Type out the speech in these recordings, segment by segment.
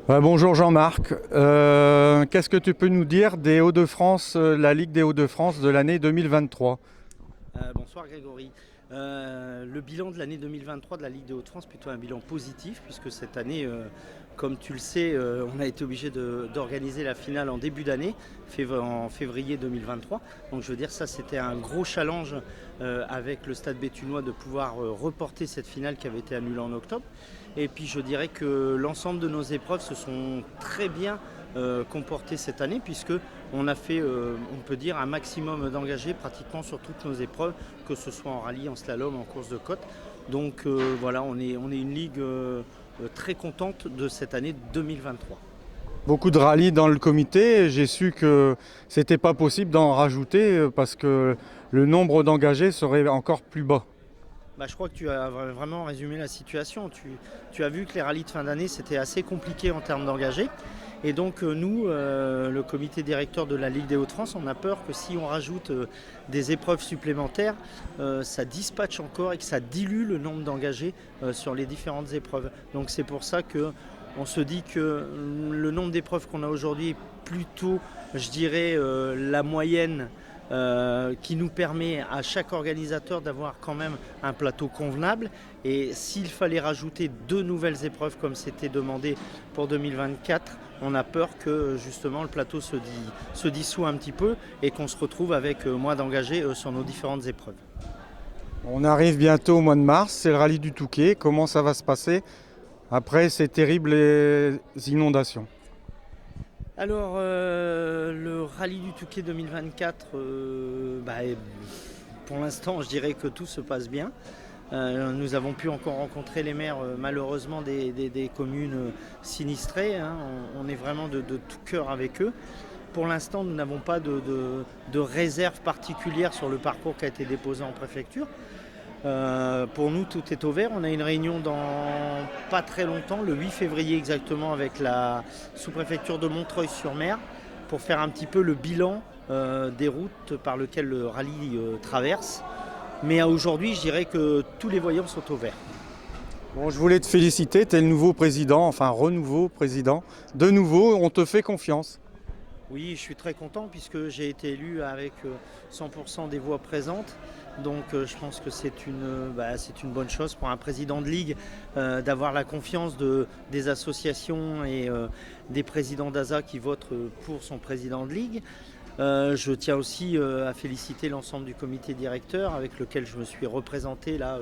Ouais, bonjour Jean-Marc. Qu'est-ce que tu peux nous dire des Hauts-de-France, la Ligue des Hauts-de-France de l'année 2023? Bonsoir Grégory. Le bilan de l'année 2023 de la Ligue des Hauts-de-France, plutôt un bilan positif, puisque cette année, comme tu le sais, on a été obligé d'organiser la finale en début d'année, en février 2023. Donc je veux dire, ça c'était un gros challenge avec le Stade Béthunois de pouvoir reporter cette finale qui avait été annulée en octobre. Et puis je dirais que l'ensemble de nos épreuves se sont très bien comportées cette année, puisque on a fait, on peut dire, un maximum d'engagés pratiquement sur toutes nos épreuves, que ce soit en rallye, en slalom, en course de côte. Donc voilà, on est une ligue très contente de cette année 2023. Beaucoup de rallyes dans le comité. J'ai su que c'était pas possible d'en rajouter parce que le nombre d'engagés serait encore plus bas. Bah, je crois que tu as vraiment résumé la situation. Tu as vu que les rallyes de fin d'année, c'était assez compliqué en termes d'engagés. Et donc nous, le comité directeur de la Ligue des Hauts-de-France, on a peur que si on rajoute des épreuves supplémentaires, ça dispatche encore et que ça dilue le nombre d'engagés sur les différentes épreuves. Donc c'est pour ça que on se dit que le nombre d'épreuves qu'on a aujourd'hui est plutôt, je dirais, la moyenne qui nous permet à chaque organisateur d'avoir quand même un plateau convenable. Et s'il fallait rajouter 2 nouvelles épreuves comme c'était demandé pour 2024, on a peur que justement le plateau se dissout un petit peu et qu'on se retrouve avec moins d'engagés sur nos différentes épreuves. On arrive bientôt au mois de mars, c'est le rallye du Touquet. Comment ça va se passer après ces terribles inondations? Alors, le rallye du Touquet 2024, pour l'instant, je dirais que tout se passe bien. Nous avons pu encore rencontrer les maires, malheureusement, des communes sinistrées, hein. On est vraiment de tout cœur avec eux. Pour l'instant, nous n'avons pas de réserve particulière sur le parcours qui a été déposé en préfecture. Pour nous, tout est au vert. On a une réunion dans pas très longtemps, le 8 février exactement, avec la sous-préfecture de Montreuil-sur-Mer, pour faire un petit peu le bilan des routes par lesquelles le rallye traverse. Mais aujourd'hui, je dirais que tous les voyants sont au vert. Bon, je voulais te féliciter, tu es le nouveau président, enfin renouveau président. De nouveau, on te fait confiance. Oui, je suis très content puisque j'ai été élu avec 100% des voix présentes. Donc je pense que c'est une bonne chose pour un président de ligue d'avoir la confiance des associations et des présidents d'ASA qui votent pour son président de ligue. Je tiens aussi à féliciter l'ensemble du comité directeur avec lequel je me suis représenté là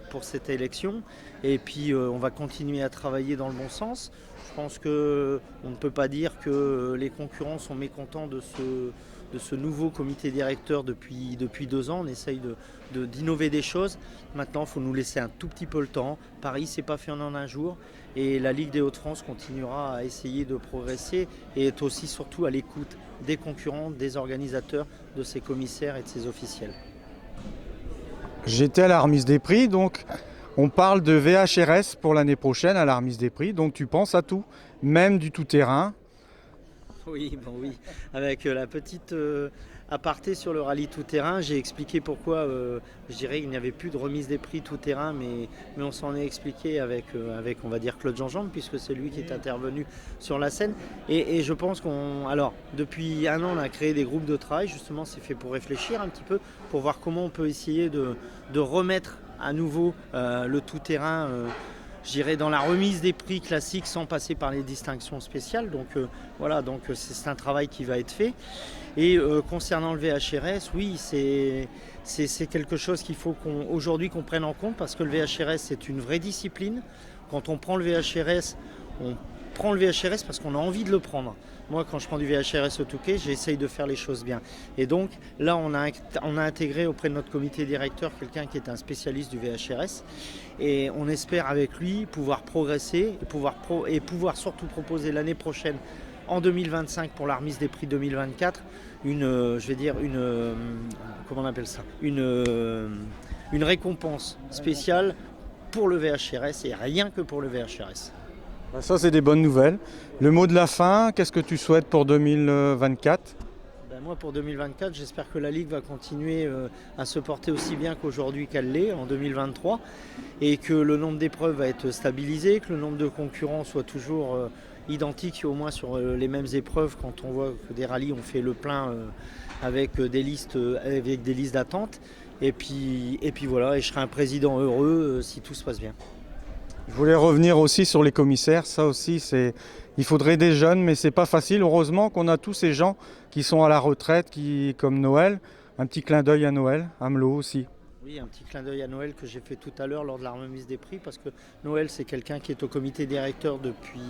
pour cette élection. Et puis on va continuer à travailler dans le bon sens. Je pense qu'on ne peut pas dire que les concurrents sont mécontents de ce nouveau comité directeur depuis 2 ans. On essaye d'innover des choses. Maintenant, il faut nous laisser un tout petit peu le temps. Paris, c'est pas fait en un jour. Et la Ligue des Hauts-de-France continuera à essayer de progresser et est aussi surtout à l'écoute des concurrents, des organisateurs, de ses commissaires et de ses officiels. J'étais à la remise des prix, donc on parle de VHRS pour l'année prochaine à la remise des prix, donc tu penses à tout, même du tout-terrain. Oui, bon oui, avec la petite aparté sur le rallye tout-terrain, j'ai expliqué pourquoi je dirais il n'y avait plus de remise des prix tout-terrain, mais on s'en est expliqué avec on va dire Claude Jean-Jean, puisque c'est lui qui est intervenu sur la scène. Et je pense alors depuis un an, on a créé des groupes de travail, justement c'est fait pour réfléchir un petit peu, pour voir comment on peut essayer de remettre à nouveau le tout-terrain je dirais dans la remise des prix classiques sans passer par les distinctions spéciales. Donc voilà, donc c'est un travail qui va être fait. Et concernant le VHRS, oui, c'est quelque chose qu'il faut aujourd'hui qu'on prenne en compte parce que le VHRS c'est une vraie discipline. Quand on prend le VHRS, on prend le VHRS parce qu'on a envie de le prendre. Moi, quand je prends du VHRS au Touquet, j'essaye de faire les choses bien. Et donc, là, on a intégré auprès de notre comité directeur quelqu'un qui est un spécialiste du VHRS. Et on espère avec lui pouvoir progresser et pouvoir surtout proposer l'année prochaine, en 2025, pour la remise des prix 2024, comment on appelle ça, une récompense spéciale pour le VHRS et rien que pour le VHRS. Ça, c'est des bonnes nouvelles. Le mot de la fin, qu'est-ce que tu souhaites pour 2024? Moi, pour 2024, j'espère que la Ligue va continuer à se porter aussi bien qu'aujourd'hui qu'elle l'est en 2023 et que le nombre d'épreuves va être stabilisé, que le nombre de concurrents soit toujours identiques au moins sur les mêmes épreuves quand on voit que des rallyes ont fait le plein avec des listes d'attente. Et puis voilà, et je serai un président heureux si tout se passe bien. Je voulais revenir aussi sur les commissaires. Ça aussi, il faudrait des jeunes, mais c'est pas facile. Heureusement qu'on a tous ces gens qui sont à la retraite, comme Noël. Un petit clin d'œil à Noël, Amelot aussi. Oui, un petit clin d'œil à Noël que j'ai fait tout à l'heure lors de la remise des prix, parce que Noël, c'est quelqu'un qui est au comité directeur depuis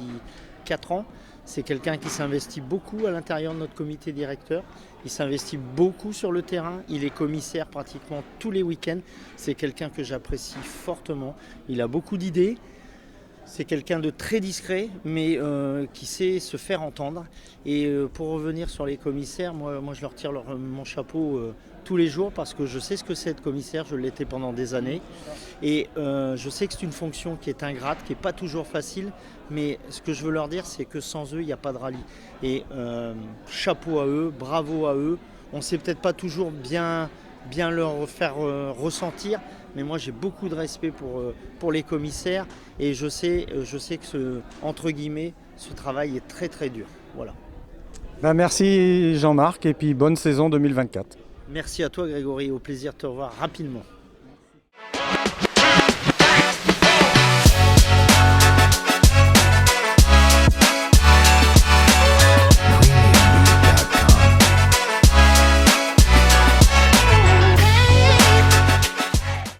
4 ans. C'est quelqu'un qui s'investit beaucoup à l'intérieur de notre comité directeur. Il s'investit beaucoup sur le terrain. Il est commissaire pratiquement tous les week-ends. C'est quelqu'un que j'apprécie fortement. Il a beaucoup d'idées. C'est quelqu'un de très discret, mais qui sait se faire entendre. Et pour revenir sur les commissaires, moi je leur tire mon chapeau tous les jours, parce que je sais ce que c'est être commissaire, je l'étais pendant des années. Et je sais que c'est une fonction qui est ingrate, qui n'est pas toujours facile, mais ce que je veux leur dire, c'est que sans eux, il n'y a pas de rallye. Et chapeau à eux, bravo à eux. On ne sait peut-être pas toujours bien leur faire ressentir, mais moi j'ai beaucoup de respect pour les commissaires, et je sais que entre guillemets, ce travail est très très dur. Voilà. Merci Jean-Marc, et puis bonne saison 2024. Merci à toi Grégory, au plaisir de te revoir rapidement.